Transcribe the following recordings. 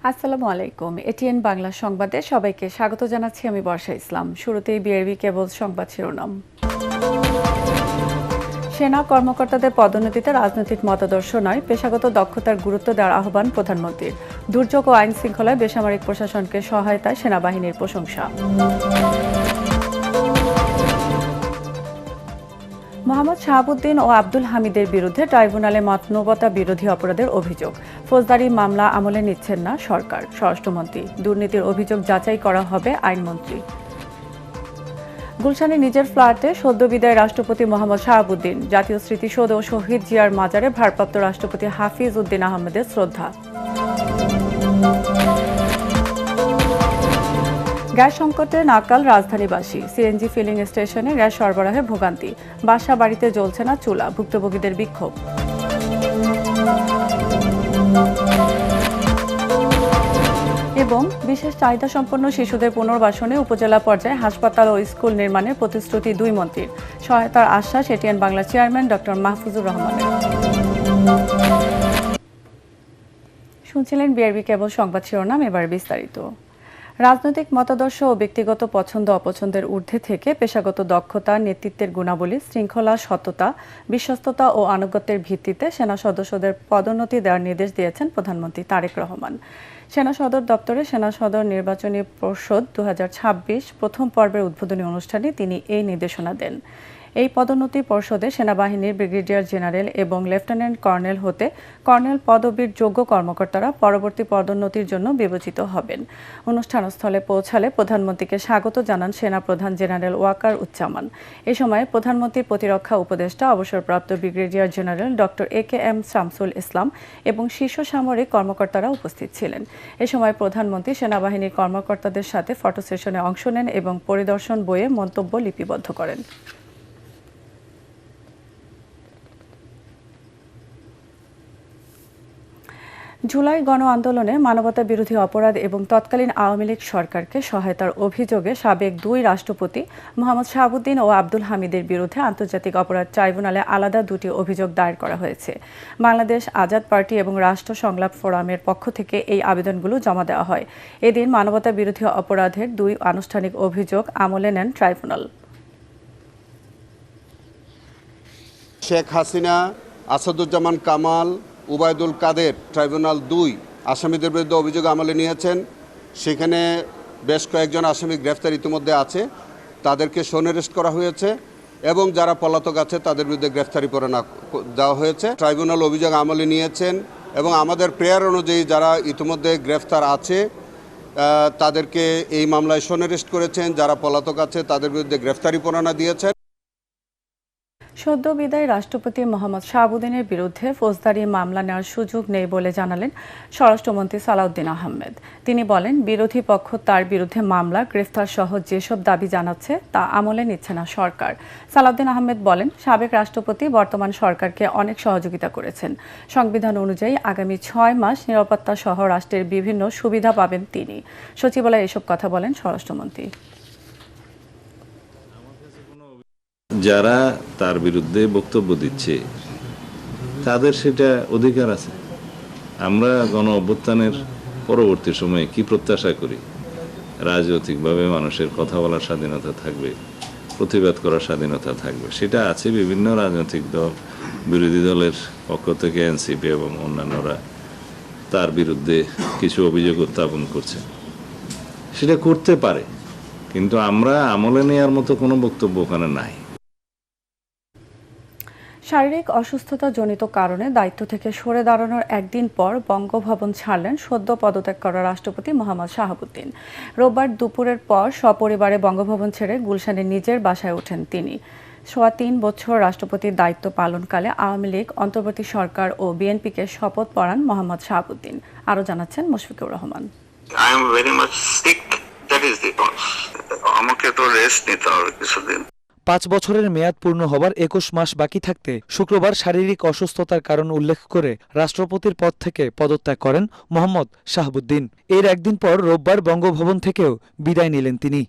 আসসালামু আলাইকুম। এটিএন বাংলা সংবাদে সবাইকে স্বাগত জানাচ্ছি। আমি বর্ষা ইসলাম। শুরুতেই বিআরবি কেবল সংবাদ শিরোনাম। সেনা কর্মকর্তাদের পদোন্নতিতে রাজনৈতিক মতাদর্শ নয়, পেশাগত দক্ষতার গুরুত্ব দেওয়ার আহ্বান প্রধানমন্ত্রীর। দুর্যোগ ও আইন শৃঙ্খলায় বেসামরিক প্রশাসনকে সহায়তায় সেনাবাহিনীর প্রশংসা। মোহাম্মদ শাহাবুদ্দিন ও আব্দুল হামিদের বিরুদ্ধে ট্রাইব্যুনালে মানবতা বিরোধী অপরাধের অভিযোগ। ফৌজদারি মামলা আমলে নিচ্ছেন না সরকার। স্বরাষ্ট্রমন্ত্রী, দুর্নীতির অভিযোগ যাচাই করা হবে আইনমন্ত্রী। গুলশানে নিজের ফ্ল্যাটে সদ্য বিদায় রাষ্ট্রপতি মোহাম্মদ শাহাবুদ্দিন। জাতীয় স্মৃতিসৌধ ও শহীদ জিয়ার মাজারে ভারপ্রাপ্ত রাষ্ট্রপতি হাফিজ উদ্দিন আহমেদের শ্রদ্ধা। গ্যাস সংকটে নাকাল রাজধানীবাসী। সিএনজি ফিলিং স্টেশনে গ্যাস সরবরাহে ভোগান্তি। বাসা বাড়িতে জ্বলছে না চুলা, ভুক্তভোগীদের বিক্ষোভ। এবং বিশেষ চাহিদা সম্পন্ন শিশুদের পুনর্বাসনে উপজেলা পর্যায়ে হাসপাতাল ও স্কুল নির্মাণের প্রতিশ্রুতি দুই মন্ত্রীর। সহায়তার আশ্বাস ATN Bangla chairman doctor Mahfuzur রহমানের। শুনছিলেন বিআরবি কেবল সংবাদ শিরোনাম, এবার বিস্তারিত। রাজনৈতিক মতাদর্শ ও ব্যক্তিগত পছন্দ অপছন্দের ঊর্ধ্বে থেকে পেশাগত দক্ষতা, নেতৃত্বের গুণাবলী, শৃঙ্খলা, সততা, বিশ্বস্ততা ও আনুগত্যের ভিত্তিতে সেনা সদস্যদের পদোন্নতি দেওয়ার নির্দেশ দিয়েছেন প্রধানমন্ত্রী তারেক রহমান। সেনা সদর দপ্তরে সেনা সদর নির্বাচনী পর্ষদ 2026 প্রথম পর্বের উদ্বোধনী অনুষ্ঠানে তিনি এই নির্দেশনা দেন। এই পদোন্নতি পর্ষদে সেনাবাহিনীর ব্রিগেডিয়ার জেনারেল এবং লেফটেন্যান্ট কর্নেল হতে কর্নেল পদবীর যোগ্য কর্মকর্তারা পরবর্তী পদোন্নতির জন্য বিবেচিত হবেন। অনুষ্ঠানস্থলে পৌঁছালে প্রধানমন্ত্রীকে স্বাগত জানান সেনা প্রধান জেনারেল ওয়াকার উজ্জামান। এ সময় প্রধানমন্ত্রীর প্রতিরক্ষা উপদেষ্টা অবসরপ্রাপ্ত brigadier general doctor AKM Shamsul Islam এবং শীর্ষ সামরিক কর্মকর্তারা উপস্থিত ছিলেন। এ সময় প্রধানমন্ত্রী সেনাবাহিনীর কর্মকর্তাদের সাথে ফটো সেশনে অংশ নেন এবং পরিদর্শন বইয়ে মন্তব্য লিপিবদ্ধ করেন। জুলাই গণ আন্দোলনে মানবতা বিরোধী অপরাধ এবং তৎকালীন আওয়ামী লীগ সরকারকে সহায়তার অভিযোগে সাবেক দুই রাষ্ট্রপতি মোহাম্মদ শাহাবুদ্দিন ও আব্দুল হামিদের বিরুদ্ধে আন্তর্জাতিক অপরাধ ট্রাইব্যুনালে আলাদা দুটি অভিযোগ দায়ের করা হয়েছে। বাংলাদেশ আজাদ পার্টি এবং রাষ্ট্র সংলাপ ফোরামের পক্ষ থেকে এই আবেদনগুলো জমা দেওয়া হয়। এদিন মানবতা বিরোধী অপরাধের দুই আনুষ্ঠানিক অভিযোগ আমলে নেন ট্রাইব্যুনাল। শেখ হাসিনা, আসাদুজ্জামান কামাল, উবায়দুল কাদের ট্রাইব্যুনাল 2 আসামিদের বিরুদ্ধে অভিযোগ আমলে নিয়েছেন। সেখানে বেশ কয়েকজন আসামি গ্রেফতার ইতিমধ্যে আছে, তাদেরকে শোনেরেস্ট করা হয়েছে এবং যারা পলাতক আছে তাদের বিরুদ্ধে গ্রেফতারি পরোয়ানা দেওয়া হয়েছে। ট্রাইব্যুনাল অভিযোগ আমলে নিয়েছেন এবং আমাদের প্রেয়ার অনুযায়ী যারা ইতিমধ্যে গ্রেফতার আছে তাদেরকে এই মামলায় শোনেরেস্ট করেছেন, যারা পলাতক আছে তাদের বিরুদ্ধে গ্রেফতারি পরোয়ানা দিয়েছেন। সদ্য বিদায়ী রাষ্ট্রপতি মোহাম্মদ শাহাবুদ্দিনের বিরুদ্ধে ফৌজদারি মামলা নেওয়ার সুযোগ নেই বলে জানালেন স্বরাষ্ট্রমন্ত্রী সালাউদ্দিন আহমেদ। তিনি বলেন, বিরোধী পক্ষ তার বিরুদ্ধে মামলা, গ্রেফতার সহ যেসব দাবি জানাচ্ছে তা আমলে নিচ্ছে না সরকার। সালাউদ্দিন আহমেদ বলেন, সাবেক রাষ্ট্রপতি বর্তমান সরকারকে অনেক সহযোগিতা করেছেন। সংবিধান অনুযায়ী আগামী 6 মাস নিরাপত্তা সহ রাষ্ট্রের বিভিন্ন সুবিধা পাবেন তিনি। সচিবালয়ে এসব কথা বলেন স্বরাষ্ট্রমন্ত্রী। যারা তার বিরুদ্ধে বক্তব্য দিচ্ছে তাদের সেটা অধিকার আছে। আমরা গণ অভ্যুত্থানের পরবর্তী সময়ে কি প্রত্যাশা করি? রাজনৈতিকভাবে মানুষের কথা বলার স্বাধীনতা থাকবে, প্রতিবাদ করার স্বাধীনতা থাকবে, সেটা আছে। বিভিন্ন রাজনৈতিক দল, বিরোধী দলের পক্ষ থেকে এনসিপি এবং অন্যান্যরা তার বিরুদ্ধে কিছু অভিযোগ উত্থাপন করছে, সেটা করতে পারে, কিন্তু আমরা আমলে নেওয়ার মতো কোনো বক্তব্য ওখানে নাই। শারীরিক অসুস্থতা জনিত কারণে দায়িত্ব থেকে সরে দাঁড়ানোর একদিন পর বঙ্গভবন ছাড়লেন সদ্য পদত্যাগ করা রাষ্ট্রপতি মোহাম্মদ শাহাবুদ্দিন। রোববার দুপুরের পর সপরিবারে বঙ্গভবন ছেড়ে গুলশানের নিজের বাসায় ওঠেন তিনি। 3.25 বছর রাষ্ট্রপতির দায়িত্ব পালনকালে আওয়ামী লীগ, অন্তর্বর্তী সরকার ও বিএনপিকে শপথ পড়ান মোহাম্মদ শাহাবুদ্দিন। আরও জানাচ্ছেন মুশফিকুর রহমান। আমাকে তো রেস্ট নিতে হবে কিছুদিন। 5 বছরের মেয়াদ পূর্ণ হবার 21 মাস বাকি থাকতে শুক্রবার শারীরিক অসুস্থতার কারণ উল্লেখ করে রাষ্ট্রপতির পদ থেকে পদত্যাগ করেন মোহাম্মদ শাহাবুদ্দিন। এর একদিন পর রোববার বঙ্গভবন থেকেও বিদায় নিলেন তিনি।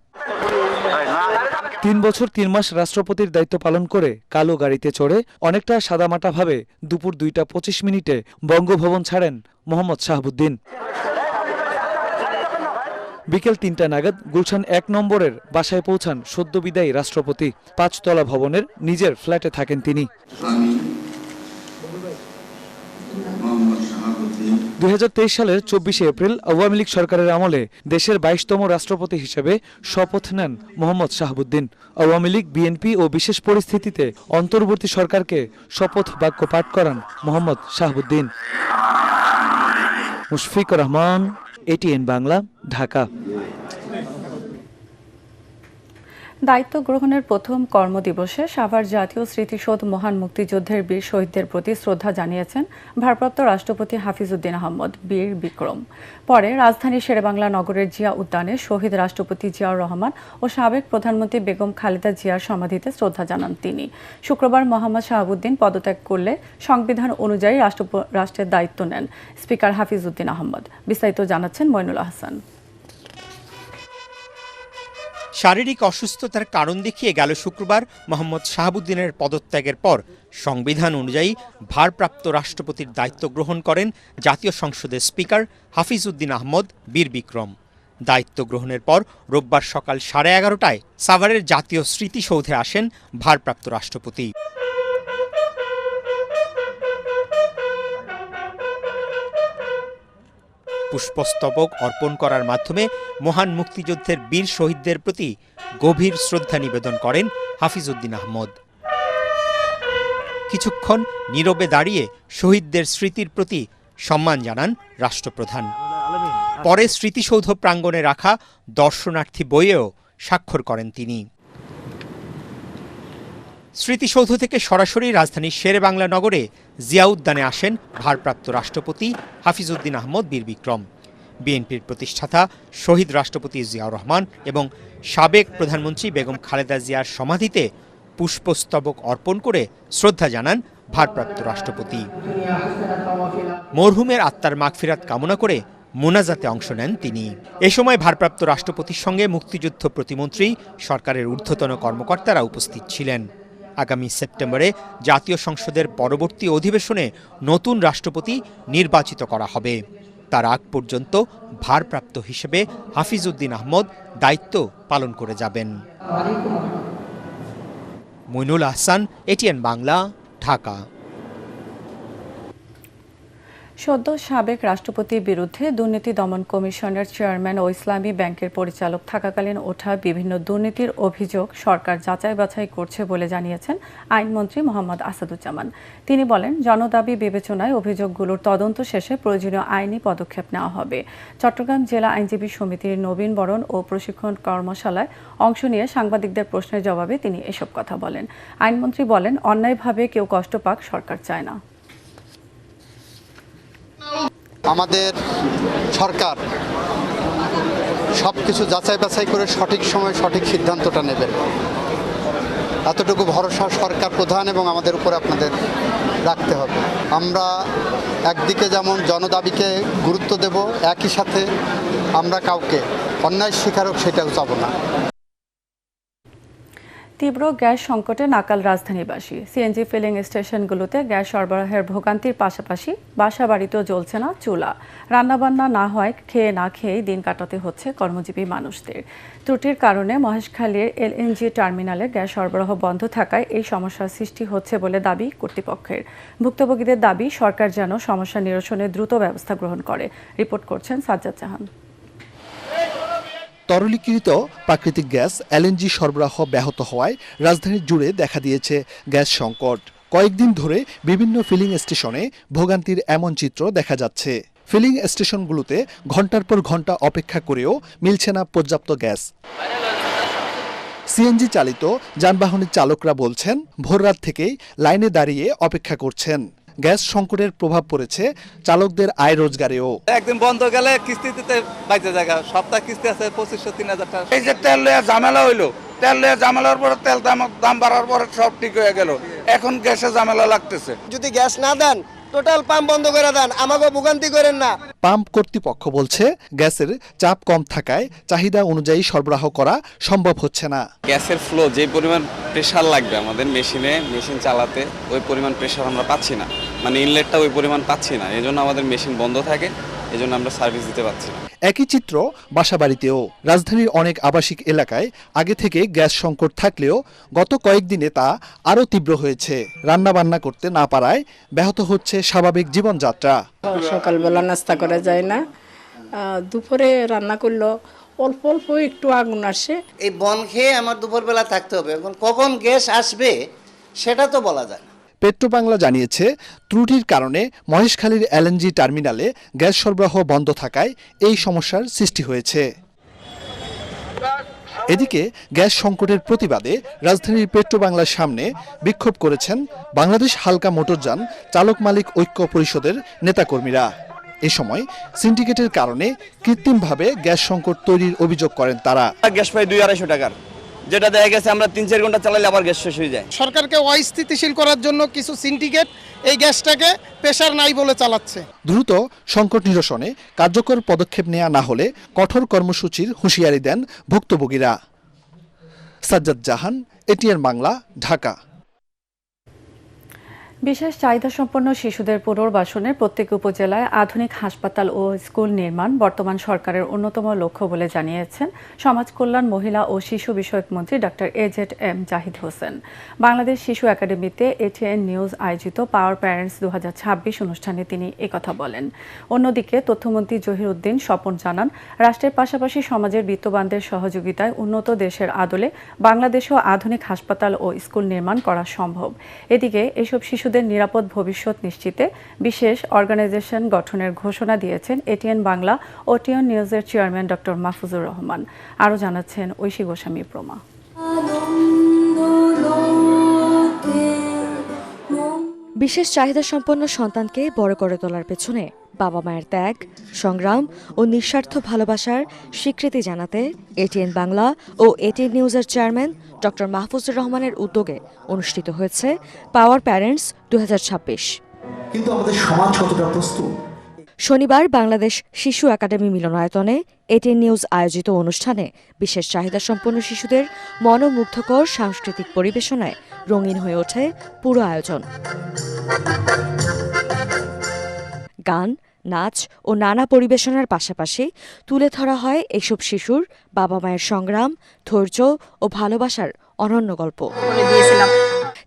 3 বছর 3 মাস রাষ্ট্রপতির দায়িত্ব পালন করে কালো গাড়িতে চড়ে অনেকটা সাদামাটাভাবে দুপুর 2টা 25 মিনিটে বঙ্গভবন ছাড়েন মোহাম্মদ শাহাবুদ্দিন। বিকেল ৩টা নাগাদ গুলশান ১ নম্বরের বাসায় পৌঁছান সদ্য বিদায়ী রাষ্ট্রপতি। ৫ তলা ভবনের নিজের ফ্ল্যাটে থাকেন তিনি। ২০২৩ সালের ২৪শে এপ্রিল আওয়ামী লীগ সরকারের আমলে দেশের ২২তম রাষ্ট্রপতি হিসেবে শপথ নেন মোহাম্মদ শাহাবুদ্দিন। আওয়ামী লীগ, বিএনপি ও বিশেষ পরিস্থিতিতে অন্তর্বর্তী সরকারকে শপথ বাক্য পাঠ করান মোহাম্মদ শাহাবুদ্দিন। মুশফিকুর রহমান, ATN বাংলা, ঢাকা। দায়িত্ব গ্রহণের প্রথম কর্মদিবসে সাভার জাতীয় স্মৃতিসৌধ মহান মুক্তিযুদ্ধের বীর শহীদদের প্রতি শ্রদ্ধা জানিয়েছেন ভারপ্রাপ্ত রাষ্ট্রপতি হাফিজউদ্দিন আহমদ বীর বিক্রম। পরে রাজধানীর শেরেবাংলা নগরের জিয়া উদ্যানে শহীদ রাষ্ট্রপতি জিয়াউর রহমান ও সাবেক প্রধানমন্ত্রী বেগম খালেদা জিয়ার সমাধিতে শ্রদ্ধা জানান তিনি। শুক্রবার মোহাম্মদ শাহাবুদ্দিন পদত্যাগ করলে সংবিধান অনুযায়ী রাষ্ট্রের দায়িত্ব নেন স্পিকার হাফিজউদ্দিন আহমদ। বিস্তারিত জানাচ্ছেন মইনুল আহসান। শারীরিক অসুস্থতার কারণ দেখিয়ে গেল শুক্রবার মোহাম্মদ শাহাবুদ্দিনের পদত্যাগের পর সংবিধান অনুযায়ী ভারপ্রাপ্ত রাষ্ট্রপতির দায়িত্ব গ্রহণ করেন জাতীয় সংসদের স্পিকার হাফিজউদ্দিন আহমদ বীর বিক্রম। দায়িত্ব গ্রহণের পর রোববার সকাল 11:30টায় সাভারের জাতীয় স্মৃতিসৌধে আসেন ভারপ্রাপ্ত রাষ্ট্রপতি। পুষ্পস্তবক অর্পণ করার মাধ্যমে মহান মুক্তিযুদ্ধের বীর শহীদদের প্রতি গভীর শ্রদ্ধা নিবেদন করেন হাফিজউদ্দিন আহমদ। কিছুক্ষণ নীরবে দাঁড়িয়ে শহীদদের স্মৃতির প্রতি সম্মান জানান রাষ্ট্রপ্রধান। পরে স্মৃতিসৌধ প্রাঙ্গণে রাখা দর্শনার্থী বইয়েও স্বাক্ষর করেন তিনি। স্মৃতিসৌধ থেকে সরাসরি রাজধানীর শেরেবাংলা নগরে জিয়া উদ্যানে আসেন ভারপ্রাপ্ত রাষ্ট্রপতি হাফিজউদ্দিন আহমদ বীর বিক্রম। বিএনপির প্রতিষ্ঠাতা শহীদ রাষ্ট্রপতি জিয়াউর রহমান এবং সাবেক প্রধানমন্ত্রী বেগম খালেদা জিয়ার সমাধিতে পুষ্পস্তবক অর্পণ করে শ্রদ্ধা জানান ভারপ্রাপ্ত রাষ্ট্রপতি। মরহুমের আত্মার মাগফিরাত কামনা করে মোনাজাতে অংশ নেন তিনি। এ সময় ভারপ্রাপ্ত রাষ্ট্রপতির সঙ্গে মুক্তিযুদ্ধ প্রতিমন্ত্রী, সরকারের ঊর্ধ্বতন কর্মকর্তারা উপস্থিত ছিলেন। আগামী সেপ্টেম্বরে জাতীয় সংসদের পরবর্তী অধিবেশনে নতুন রাষ্ট্রপতি নির্বাচিত করা হবে। তার আগ পর্যন্ত ভারপ্রাপ্ত হিসেবে হাফিজউদ্দিন আহমদ দায়িত্ব পালন করে যাবেন। মইনুল আহসান, ATN বাংলা, ঢাকা। সদ্য সাবেক রাষ্ট্রপতির বিরুদ্ধে দুর্নীতি দমন কমিশনের চেয়ারম্যান ও ইসলামী ব্যাংকের পরিচালক থাকাকালীন ওঠা বিভিন্ন দুর্নীতির অভিযোগ সরকার যাচাই বাছাই করছে বলে জানিয়েছেন আইনমন্ত্রী মোহাম্মদ আসাদুজ্জামান। তিনি বলেন, জনদাবি বিবেচনায় অভিযোগগুলোর তদন্ত শেষে প্রয়োজনীয় আইনি পদক্ষেপ নেওয়া হবে। চট্টগ্রাম জেলা আইনজীবী সমিতির নবীনবরণ ও প্রশিক্ষণ কর্মশালায় অংশ নিয়ে সাংবাদিকদের প্রশ্নের জবাবে তিনি এসব কথা বলেন। আইনমন্ত্রী বলেন, অন্যায়ভাবে কেউ কষ্ট পাক সরকার চায় না। আমাদের সরকার সব কিছু যাচাই বাছাই করে সঠিক সময় সঠিক সিদ্ধান্তটা নেবেন, এতটুকু ভরসা সরকার প্রধান এবং আমাদের উপরে আপনাদের রাখতে হবে। আমরা একদিকে যেমন জনদাবিকে গুরুত্ব দেব, একই সাথে আমরা কাউকে অন্যায় স্বীকারক সেটাও চাব না। তীব্র গ্যাস সংকটে নাকাল রাজধানীবাসী। সিএনজি ফিলিং স্টেশনগুলোতে গ্যাস সরবরাহের ভোগান্তির পাশাপাশি বাসা বাড়িতেও জ্বলছে না চুলা। রান্নাবান্না না হয় খেয়ে না খেয়েই দিন কাটাতে হচ্ছে কর্মজীবী মানুষদের। ত্রুটির কারণে মহেশখালীর LNG টার্মিনালে গ্যাস সরবরাহ বন্ধ থাকায় এই সমস্যার সৃষ্টি হচ্ছে বলে দাবি কর্তৃপক্ষের। ভুক্তভোগীদের দাবি, সরকার যেন সমস্যা নিরসনে দ্রুত ব্যবস্থা গ্রহণ করে। রিপোর্ট করছেন সাজ্জাদ জাহান। তরলীকৃত প্রাকৃতিক গ্যাস LNG সরবরাহ ব্যাহত হওয়ায় রাজধানী জুড়ে দেখা দিয়েছে গ্যাস সংকট। কয়েকদিন ধরে বিভিন্ন ফিলিং স্টেশনে ভোগান্তির এমন চিত্র দেখা যাচ্ছে। ফিলিং স্টেশনগুলোতে ঘন্টার পর ঘন্টা অপেক্ষা করেও মিলছে না পর্যাপ্ত গ্যাস। সিএনজি চালিত যানবাহনের চালকরা বলছেন, ভোররাত থেকেই লাইনে দাঁড়িয়ে অপেক্ষা করছেন। গ্যাস সংকটের প্রভাব পড়েছে চালকদের আয় রোজগারেও। একদিন বন্ধ গেলে কিস্তি দিতে বাইতে জায়গা, সপ্তাহ কিস্তি আছে 2500-3000 টাকা। এই যে তেল লইয়া ঝামেলা হইলো, তেল লইয়া ঝামেলার পরে তেল দাম বাড়ার পরে সব ঠিক হয়ে গেল, এখন গ্যাসে ঝামেলা লাগতেছে। যদি গ্যাস না দেন, টোটাল পাম্প বন্ধ করে দেন, আমাকে ভোগান্তি করেন না। পাম্প কর্তৃপক্ষ বলছে, গ্যাসের চাপ কম থাকায় চাহিদা অনুযায়ী সরবরাহ করা সম্ভব হচ্ছে না। গ্যাসের ফ্লো যে পরিমাণ প্রেসার লাগবে আমাদের মেশিন চালাতে, ওই পরিমাণ প্রেসার আমরা পাচ্ছি না, মানে ইনলেটটা ওই পরিমাণ পাচ্ছি না। এজন্য আমাদের মেশিন বন্ধ থাকে, এজন্য আমরা সার্ভিস দিতে পারছি না। একই চিত্র বাসাবাড়িতেও। রাজধানীর অনেক আবাসিক এলাকায় আগে থেকে গ্যাস সংকট থাকলেও গত কয়েকদিনে তা আরও তীব্র হয়েছে। রান্নাবান্না করতে না পারায় ব্যাহত হচ্ছে স্বাভাবিক জীবনযাত্রা। সকালবেলা নাস্তা করা যায় না, দুপুরে রান্না করলো অল্প অল্প একটু আগুন আসে। এই বন খেয়ে আমার দুপুরবেলা থাকতে হবে, এখন কখন গ্যাস আসবে সেটা তো বলা যায় না। পেট্রোবাংলা জানিয়েছে, ত্রুটির কারণে মহেশখালীর এলএনজি টার্মিনালে গ্যাস সরবরাহ বন্ধ থাকায় এই সমস্যার সৃষ্টি হয়েছে। এদিকে গ্যাস সংকটের প্রতিবাদে রাজধানীর পেট্রোবাংলার সামনে বিক্ষোভ করেছেন বাংলাদেশ হালকা মোটরযান চালক মালিক ঐক্য পরিষদের নেতাকর্মীরা। এ সময় সিন্ডিকেটের কারণে কৃত্রিমভাবে গ্যাস সংকট তৈরির অভিযোগ করেন তারা। গ্যাস পাই 200-250 টাকার, যেটা দেখা গেছে আমরা 3-4 ঘন্টা চালালে আবার গ্যাস শেষ হয়ে যায়। সরকারকে অস্থিতিশীল করার জন্য কিছু সিন্ডিকেট এই গ্যাসটাকে প্রেসার নাই বলে চালাচ্ছে। দ্রুত সংকট নিরসনে কার্যকর পদক্ষেপ নেওয়া না হলে কঠোর কর্মসূচির হুঁশিয়ারি দেন ভুক্তভোগীরা। সাজ্জাদ জাহান, এটিএন বাংলা, ঢাকা। বিশেষ চাহিদাসম্পন্ন শিশুদের পুনর্বাসনে প্রত্যেক উপজেলায় আধুনিক হাসপাতাল ও স্কুল নির্মাণ বর্তমান সরকারের অন্যতম লক্ষ্য বলে জানিয়েছেন সমাজ কল্যাণ, মহিলা ও শিশু বিষয়ক মন্ত্রী ডক্টর এজেড.এম জাহিদ হোসেন। বাংলাদেশ শিশু একাডেমিতে এটিএন নিউজ আয়োজিত পাওয়ার প্যারেন্টস 2026 অনুষ্ঠানে তিনি একথা বলেন। অন্যদিকে তথ্যমন্ত্রী জহির উদ্দিন স্বপন জানান, রাষ্ট্রের পাশাপাশি সমাজের বিত্তবানদের সহযোগিতায় উন্নত দেশের আদলে বাংলাদেশেও আধুনিক হাসপাতাল ও স্কুল নির্মাণ করা সম্ভব। এদিকে এসব শিশুদের নিরাপদ ভবিষ্যৎ নিশ্চিতে বিশেষ অর্গানাইজেশন গঠনের ঘোষণা দিয়েছেন এটিএন বাংলা ও টিএন নিউজের চেয়ারম্যান ডক্টর মাহফুজুর রহমান। আরও জানাচ্ছেন ঐশী গোস্বামী প্রমা। বিশেষ চাহিদা সম্পন্ন সন্তানকে বড় করে তোলার পেছনে বাবা মায়ের ত্যাগ, সংগ্রাম ও নিঃস্বার্থ ভালোবাসার স্বীকৃতি জানাতে এটিএন বাংলা ও এটিএন নিউজের চেয়ারম্যান ডক্টর মাহফুজুর রহমানের উদ্যোগে অনুষ্ঠিত হয়েছে পাওয়ার প্যারেন্টস 2026। কিন্তু আমাদের সমাজ কতটা প্রস্তুত? শনিবার বাংলাদেশ শিশু একাডেমি মিলনায়তনে এটিএন নিউজ আয়োজিত অনুষ্ঠানে বিশেষ চাহিদা সম্পন্ন শিশুদের মনোমুগ্ধকর সাংস্কৃতিক পরিবেশনায় রঙিন হয়ে ওঠে পুরো আয়োজন। গান, নাচ ও নানা পরিবেশনার পাশাপাশি তুলে ধরা হয় এসব শিশুর বাবা মায়ের সংগ্রাম, ধৈর্য ও ভালোবাসার অনন্য গল্প।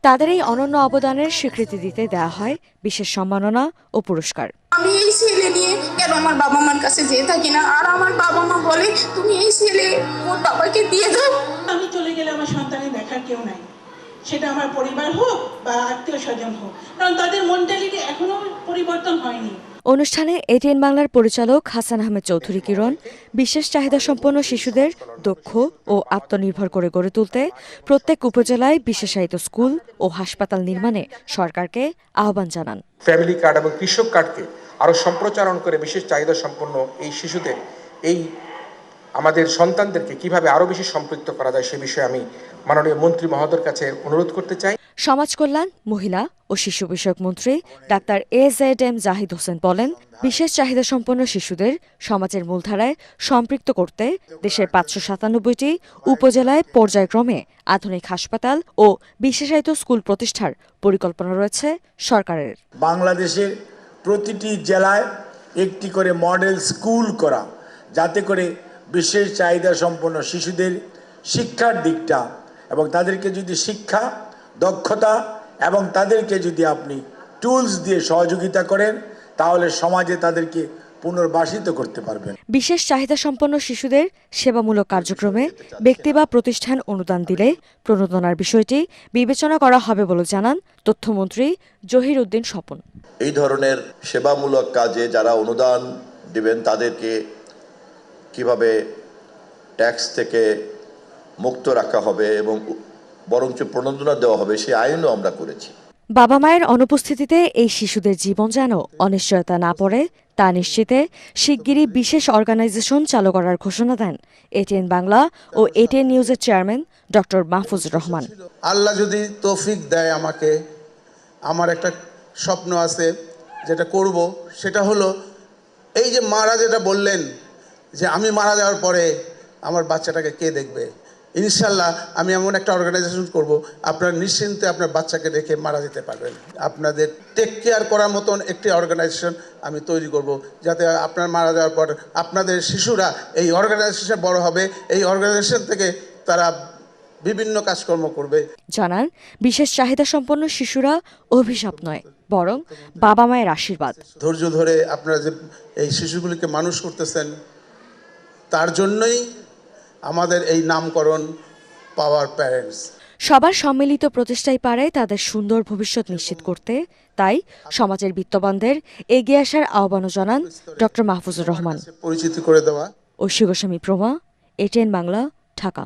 তাদের এই অনন্য অবদানের স্বীকৃতি দিতে দেয়া হয় বিশেষ সম্মাননা ও পুরস্কার। আমি এই ছেলে নিয়ে কেন আমার বাবা মার কাছে যেয়ে থাকি না, আর আমার বাবা মা বলে তুমি এই ছেলে ওর বাবাকে দিয়ে দাও। আমি চলে গেলে আমার সন্তানের দেখার কেউ নাই, সেটা আমার পরিবার হোক বা আত্মীয় স্বজন হোক, কারণ তাদের মেন্টালিটি এখনো পরিবর্তন হয়নি। অনুষ্ঠানে এটিএন বাংলার পরিচালক হাসান আহমেদ চৌধুরী কিরণ বিশেষ চাহিদা সম্পন্ন শিশুদের দক্ষ ও আত্মনির্ভর করে গড়ে তুলতে প্রত্যেক উপজেলায় বিশেষায়িত স্কুল ও হাসপাতাল নির্মাণে সরকারকে আহ্বান জানান। ফ্যামিলি কার্ড এবং কৃষক কার্ডকে আরও সম্প্রচারণ করে বিশেষ চাহিদা সম্পন্ন এই শিশুদের, এই আমাদের সন্তানদেরকে কিভাবে আরও বেশি সম্পৃক্ত করা যায় সে বিষয়ে আমি মাননীয় মন্ত্রী মহোদয়ের কাছে অনুরোধ করতে চাই। সমাজ কল্যাণ, মহিলা ও শিশু বিষয়ক মন্ত্রী ডাক্তার এজেড.এম জাহিদ হোসেন বলেন, বিশেষ চাহিদা সম্পন্ন শিশুদের সমাজের মূলধারায় সম্পৃক্ত করতে দেশের 597টি উপজেলায় পর্যায়ক্রমে আধুনিক হাসপাতাল ও বিশেষায়িত স্কুল প্রতিষ্ঠার পরিকল্পনা রয়েছে সরকারের। বাংলাদেশের প্রতিটি জেলায় একটি করে মডেল স্কুল করা, যাতে করে বিশেষ চাহিদা সম্পন্ন শিশুদের শিক্ষার দিকটা এবং তাদেরকে যদি শিক্ষা, দক্ষতা এবং তাদেরকে যদি আপনি টুলস দিয়ে সহযোগিতা করেন, তাহলে সমাজে তাদেরকে পুনর্বাসিত করতে পারবেন। বিশেষ চাহিদা সম্পন্ন শিশুদের সেবামূলক কার্যক্রমে ব্যক্তি বা প্রতিষ্ঠান অনুদান দিলে প্রণোদনার বিষয়টি বিবেচনা করা হবে বলে জানান তথ্যমন্ত্রী জহির উদ্দিন স্বপন। এই ধরনের সেবামূলক কাজে যারা অনুদান দিবেন তাদেরকে কিভাবে ট্যাক্স থেকে মুক্ত রাখা হবে এবং বরঞ্চ প্রণোদনা দেওয়া হবে সেই আইনও আমরা করেছি। বাবা মায়ের অনুপস্থিতিতে এই শিশুদের জীবন যেন অনিশ্চয়তা না পড়ে তা নিশ্চিতে শিগগিরই বিশেষ অর্গানাইজেশন চালু করার ঘোষণা দেন এটিএন বাংলা ও এটিএন নিউজের চেয়ারম্যান ডক্টর মাহফুজুর রহমান। আল্লাহ যদি তৌফিক দেয় আমাকে, আমার একটা স্বপ্ন আছে যেটা করব, সেটা হলো এই যে মারা যেটা বললেন যে আমি মারা যাওয়ার পরে আমার বাচ্চাটাকে কে দেখবে, ইনশাল্লাহ আমি এমন একটা অর্গানাইজেশন করব আপনারা নিশ্চিন্তে আপনার বাচ্চাকে রেখে মারা যেতে পারবেন। আপনাদের টেক কেয়ার করার মতন একটি অর্গানাইজেশন আমি তৈরি করব, যাতে আপনার মারা যাওয়ার পর আপনাদের শিশুরা এই অর্গানাইজেশনে বড় হবে, এই অর্গানাইজেশন থেকে তারা বিভিন্ন কাজকর্ম করবে। জানান, বিশেষ চাহিদা সম্পন্ন শিশুরা অভিশাপ নয়, বরং বাবা মায়ের আশীর্বাদ। ধৈর্য ধরে আপনারা যে এই শিশুগুলিকে মানুষ করতেছেন, তার জন্যই আমাদের এই নামকরণ পাওয়ার প্যারেন্টস। সবার সম্মিলিত প্রচেষ্টাই পারে তাদের সুন্দর ভবিষ্যৎ নিশ্চিত করতে। তাই সমাজের বিত্তবানদের এগিয়ে আসার আহ্বানও জানান ডক্টর মাহফুজুর রহমান। পরিচিতি করে দেওয়া। ঐশী গোস্বামী প্রমা, এটিএন বাংলা, ঢাকা।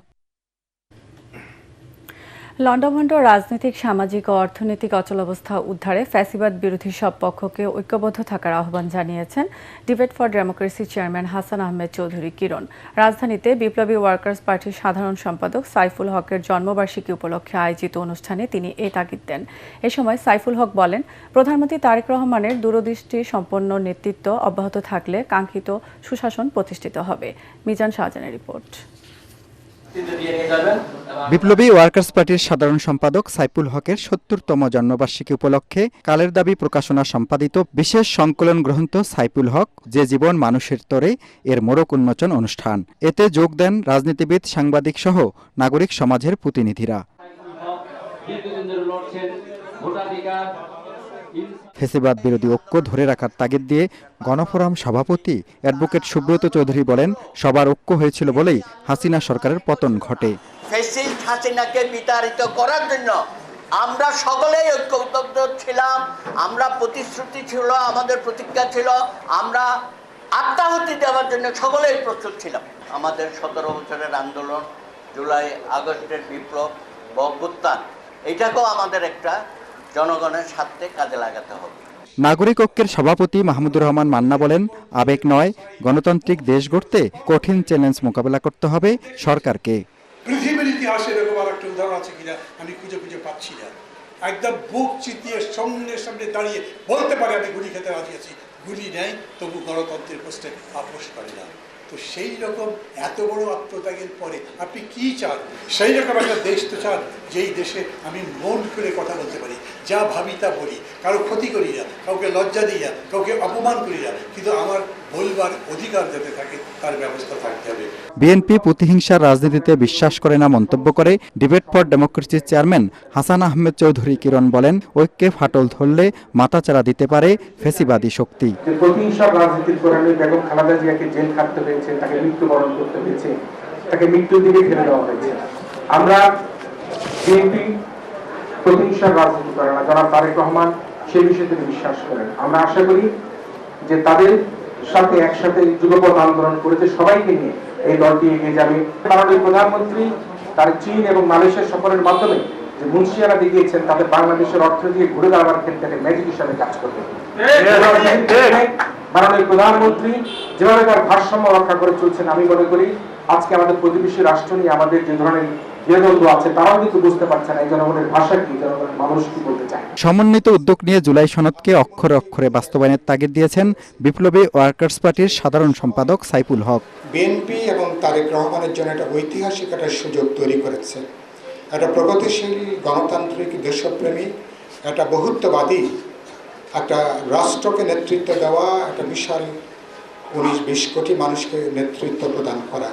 লন্ডভন্ড রাজনৈতিক, সামাজিক ও অর্থনৈতিক অচলাবস্থা উদ্ধারে ফ্যাসিবাদ বিরোধী সব পক্ষকে ঐক্যবদ্ধ থাকার আহ্বান জানিয়েছেন debate for democracy chairman Hasan Ahmed Chowdhury Kiron. রাজধানীতে বিপ্লবী ওয়ার্কার্স পার্টির সাধারণ সম্পাদক সাইফুল হকের জন্মবার্ষিকী উপলক্ষে আয়োজিত অনুষ্ঠানে তিনি এ তাগিদ দেন। এ সময় সাইফুল হক বলেন, প্রধানমন্ত্রী তারেক রহমানের দূরদৃষ্টি সম্পন্ন নেতৃত্ব অব্যাহত থাকলে কাঙ্ক্ষিত সুশাসন প্রতিষ্ঠিত হবে। মিজান শাহজানের রিপোর্ট। বিপ্লবী ওয়ার্কার্স পার্টির সাধারণ সম্পাদক সাইফুল হকের ৭০তম জন্মবার্ষিকী উপলক্ষে কালের দাবি প্রকাশনা সম্পাদিত বিশেষ সংকলন গ্রন্থ সাইফুল হক যে জীবন মানুষের তরে এর মোড়ক উন্মোচন অনুষ্ঠান। এতে যোগ দেন রাজনীতিবিদ, সাংবাদিক সহ নাগরিক সমাজের প্রতিনিধিরা। ফ্যাসিবাদ বিরোধী ঐক্য ধরে রাখার তাগিদ দিয়ে গণফোরাম সভাপতি অ্যাডভোকেট সুব্রত চৌধুরী বলেন, সবার ঐক্য হয়েছিল বলেই হাসিনা সরকারের পতন ঘটে। ফ্যাসিস্ট হাসিনাকে বিতাড়িত করার জন্য আমরা সকলেই ঐক্যবদ্ধ ছিলাম। আমরা প্রতিশ্রুতি ছিল, আমাদের প্রতিজ্ঞা ছিল, আমরা আত্মাহুতি দেওয়ার জন্য সকলেই প্রস্তুত ছিলাম। আমাদের ১৭ বছরের আন্দোলন, জুলাই আগস্টের বিপ্লব, অভ্যুত্থান, এটাকেও আমাদের একটা জনগণের স্বার্থে কাজে লাগাতে হবে। নাগরিক ঐক্যের সভাপতি মাহমুদুর রহমান মান্না বলেন, আবেগ নয়, গণতান্ত্রিক দেশ গড়তে কঠিন চ্যালেঞ্জ মোকাবেলা করতে হবে সরকারকে। পৃথিবীর ইতিহাসে এরকম আর একটা উদাহরণ আছে কিনা আমি খুঁজে পাচ্ছি না। একদম বুক চিতিয়ে সামনে দাঁড়িয়ে বলতে পারে আমি গুলি খেতে রাজি আছি, গুলি নেয় তবু গণতন্ত্রের প্রশ্নে আপোষ করে না। তো সেই রকম এত বড় আত্মত্যাগের পরে আপনি কি চান? সেই রকম একটা দেশ তো চান যেই দেশে আমি মন খুলে কথা বলতে পারি, যা ভাবি তা বলি, কারো ক্ষতি করি না, কাউকে লজ্জা দিই না, কাউকে অপমান করি না, কিন্তু আমার বলবার অধিকার যাতে থাকে তার ব্যবস্থা থাকতে হবে। বিএনপি প্রতিহিংসার রাজনীতিতে বিশ্বাস করে না মন্তব্য করে ডিবেট ফর ডেমোক্রেসির চেয়ারম্যান হাসান আহমেদ চৌধুরী কিরণ বলেন, ঐক্যে ফাটল ধরলে মাথাচাড়া দিতে পারে ফ্যাসিবাদী শক্তি। প্রতিহিংসার রাজনীতির কারণে বেগম খালেদা জিয়াকে জেল খাটতে হয়েছে, তাকে মৃত্যুবরণ করতে হয়েছে, তাকে মৃত্যুর দিকে ঠেলে দেওয়া হয়েছে। আমরা বিএনপি প্রতিহিংসার রাজনীতি করে না, জনাব তারেক রহমান সেই বিষয়ে তিনি বিশ্বাস করেন। আমরা আশা করি যে তাদের সাথে একসাথে যুগপৎ আন্দোলন করেছে সবাইকে নিয়ে এই দলটি এগিয়ে যাবে। মাননীয় প্রধানমন্ত্রী তার চীন এবং মালয়েশিয়া সফরের মাধ্যমে যে মুন্সিয়ানা দেখিয়েছেন, তাতে বাংলাদেশের অর্থনীতি ঘুরে দাঁড়াবার ক্ষেত্রে ম্যাজিক হিসাবে কাজ করবে। মাননীয় প্রধানমন্ত্রী যেভাবে তার ভারসাম্য রক্ষা করে চলছেন, আমি মনে করি আজকে আমাদের প্রতিবেশী রাষ্ট্র নিয়ে আমাদের যে ধরনের দ্বন্দ্ব আছে তারাও কিন্তু বুঝতে পারছে না এই জনগণের ভাষা কি, জনগণের মানুষ কি বলতে চায়। সমন্বিত উদ্যোগ নিয়ে জুলাই সনদকে অক্ষরে অক্ষরে বাস্তবায়নের তাগিদ দিয়েছেন বিপ্লবী ওয়ার্কার্স পার্টির সাধারণ সম্পাদক সাইফুল হক। বিএনপি এবং তারেক রহমানের জন্য একটা ঐতিহাসিক একটা সুযোগ তৈরি করেছে। একটা প্রগতিশীল, গণতান্ত্রিক, দেশপ্রেমী, একটা বহুত্ববাদী একটা রাষ্ট্রকে নেতৃত্ব দেওয়া, একটা বিশাল 19-20 কোটি মানুষকে নেতৃত্ব প্রদান করা।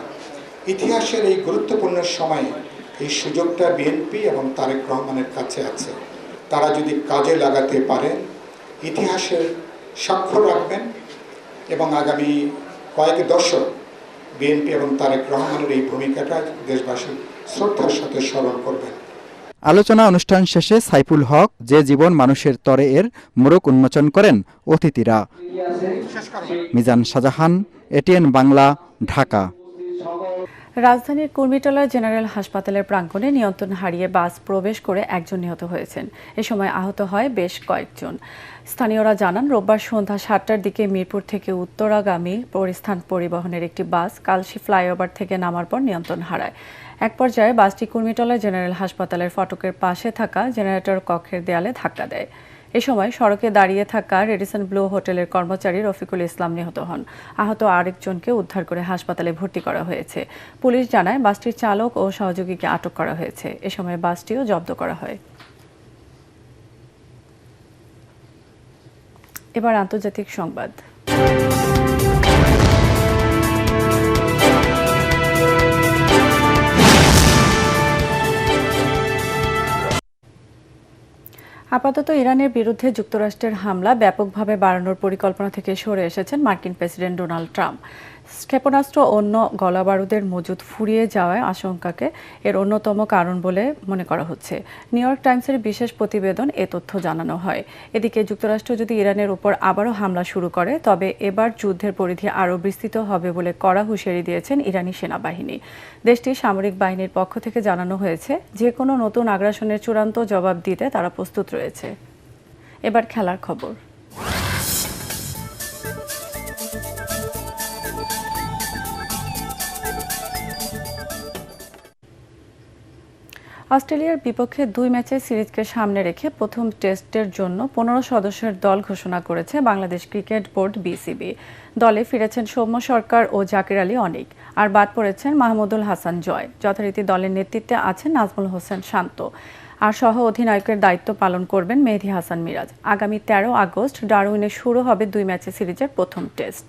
ইতিহাসের এই গুরুত্বপূর্ণ সময়ে এই সুযোগটা বিএনপি এবং তারেক রহমানের কাছে আছে। তারা যদি কাজে লাগাতে পারেন, ইতিহাসের স্বাক্ষর রাখবেন এবং আগামী কয়েক দশক বিএনপি এবং তারেক রহমানের এই ভূমিকাটা দেশবাসী শ্রদ্ধার সাথে স্মরণ করবেন। আলোচনা অনুষ্ঠান শেষে সাইফুল হক যে জীবন মানুষের তরে এর মোড়ক উন্মোচন করেন অতিথিরা। মিজান শাহজাহান, এটিএন বাংলা, ঢাকা। রাজধানীর কুর্মিটোলা জেনারেল হাসপাতালের প্রাঙ্গণে নিয়ন্ত্রণ হারিয়ে বাস প্রবেশ করে একজন নিহত হয়েছেন। এ সময় আহত হয় বেশ কয়েকজন। স্থানীয়রা জানান, রোববার সন্ধ্যা ৭টার দিকে মিরপুর থেকে উত্তরাগামী পরিস্থান পরিবহনের একটি বাস কালশী ফ্লাইওভার থেকে নামার পর নিয়ন্ত্রণ হারায়। এক পর্যায়ে বাসটি কুর্মিটোলা জেনারেল হাসপাতালের ফটকের পাশে থাকা জেনারেটর কক্ষের দেয়ালে ধাক্কা দেয়। এ সময় সড়কে দাঁড়িয়ে থাকা রেডিসন ব্লু হোটেলের কর্মচারী রফিকুল ইসলাম নিহত হন। আহত আরেকজনকে উদ্ধার করে হাসপাতালে ভর্তি করা হয়েছে। পুলিশ জানায় বাসটির চালক ও সহযোগীকে আটক করা হয়েছে। এ সময় বাসটিও জব্দ করা হয়। এবার আন্তর্জাতিক সংবাদ। আপাতত ইরানের বিরুদ্ধে যুক্তরাষ্ট্রের হামলা ব্যাপকভাবে বাড়ানোর পরিকল্পনা থেকে সরে এসেছেন মার্কিন প্রেসিডেন্ট ডোনাল্ড ট্রাম্প। ক্ষেপণাস্ত্র অন্য গোলাবারুদের মজুদ ফুরিয়ে যাওয়ার আশঙ্কাকে এর অন্যতম কারণ বলে মনে করা হচ্ছে। নিউ ইয়র্ক টাইমসের বিশেষ প্রতিবেদন এ তথ্য জানানো হয়। এদিকে যুক্তরাষ্ট্র যদি ইরানের উপর আবারও হামলা শুরু করে তবে এবার যুদ্ধের পরিধি আরও বিস্তৃত হবে বলে কড়া হুঁশিয়ারি দিয়েছেন ইরানি সেনাবাহিনী। দেশটির সামরিক বাহিনীর পক্ষ থেকে জানানো হয়েছে যে কোনো নতুন আগ্রাসনের চূড়ান্ত জবাব দিতে তারা প্রস্তুত রয়েছে। এবার খেলার খবর। অস্ট্রেলিয়ার বিপক্ষে 2 ম্যাচের সিরিজকে সামনে রেখে প্রথম টেস্টের জন্য 15 সদস্যের দল ঘোষণা করেছে বাংলাদেশ ক্রিকেট বোর্ড বিসিবি। দলে ফিরেছেন সৌম্য সরকার ও জাকির আলী অনিক, আর বাদ পড়েছেন মাহমুদুল হাসান জয়। যথারীতি দলের নেতৃত্বে আছেন নাজমুল হোসেন শান্ত, আর সহ অধিনায়কের দায়িত্ব পালন করবেন মেহেদী হাসান মিরাজ। আগামী 13 আগস্ট ডারউইনে শুরু হবে 2 ম্যাচের সিরিজের প্রথম টেস্ট।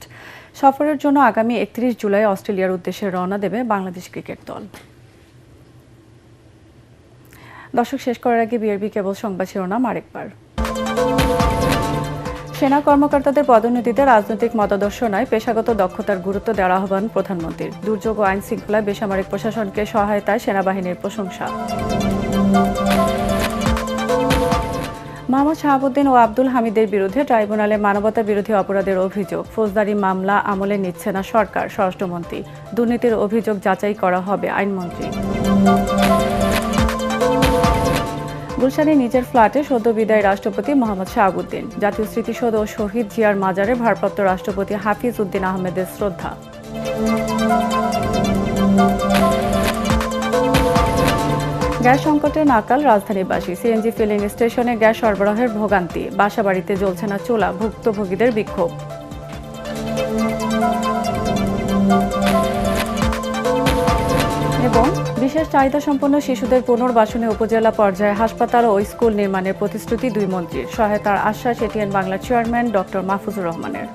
সফরের জন্য আগামী 31 জুলাই অস্ট্রেলিয়ার উদ্দেশ্যে রওনা দেবে বাংলাদেশ ক্রিকেট দল। দর্শক, শেষ করার আগে বিআরবি কেবল সংবাদ শিরোনাম আরেকবার। সেনা কর্মকর্তাদের পদোন্নতিতে রাজনৈতিক মতাদর্শ নয়, পেশাগত দক্ষতার গুরুত্ব দেওয়ার আহ্বান প্রধানমন্ত্রীর। দুর্যোগ ও আইন শৃঙ্খলায় বেসামরিক প্রশাসনকে সহায়তায় সেনাবাহিনীর প্রশংসা। মোহাম্মদ শাহাবুদ্দিন ও আব্দুল হামিদের বিরুদ্ধে ট্রাইব্যুনালে মানবতা বিরোধী অপরাধের অভিযোগ। ফৌজদারি মামলা আমলে নিচ্ছে না সরকার, স্বরাষ্ট্রমন্ত্রী। দুর্নীতির অভিযোগ যাচাই করা হবে, আইনমন্ত্রী। গুলশানে নিজের ফ্ল্যাটে সদ্য বিদায়ী রাষ্ট্রপতি মোহাম্মদ শাহাবুদ্দিন। জাতীয় স্মৃতিসৌধ ও শহীদ জিয়ার মাজারে ভারপ্রাপ্ত রাষ্ট্রপতি হাফিজ উদ্দিন আহমেদের শ্রদ্ধা। গ্যাস সংকটে নাকাল রাজধানীবাসী। সিএনজি ফিলিং স্টেশনে গ্যাস সরবরাহের ভোগান্তি। বাসাবাড়িতে জ্বলছে না চুলা, ভুক্তভোগীদের বিক্ষোভ। এবং বিশেষ চাহিদা সম্পন্ন শিশুদের পুনর্বাসনে উপজেলা পর্যায়ে হাসপাতাল ও স্কুল নির্মাণের প্রতিশ্রুতি 2 মন্ত্রীর। সহায়তার আশ্বাস এটিএন বাংলার চেয়ারম্যান ডক্টর মাহফুজুর রহমানের।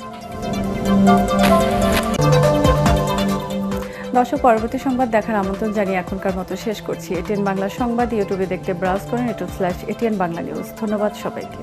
দর্শক, পরবর্তী সংবাদ দেখার আমন্ত্রণ জানিয়ে এখনকার মতো শেষ করছি। এটিএন বাংলা সংবাদ ইউটিউবে দেখতে ব্রাউজ করেন youtube/ATN বাংলা নিউজ। ধন্যবাদ সবাইকে।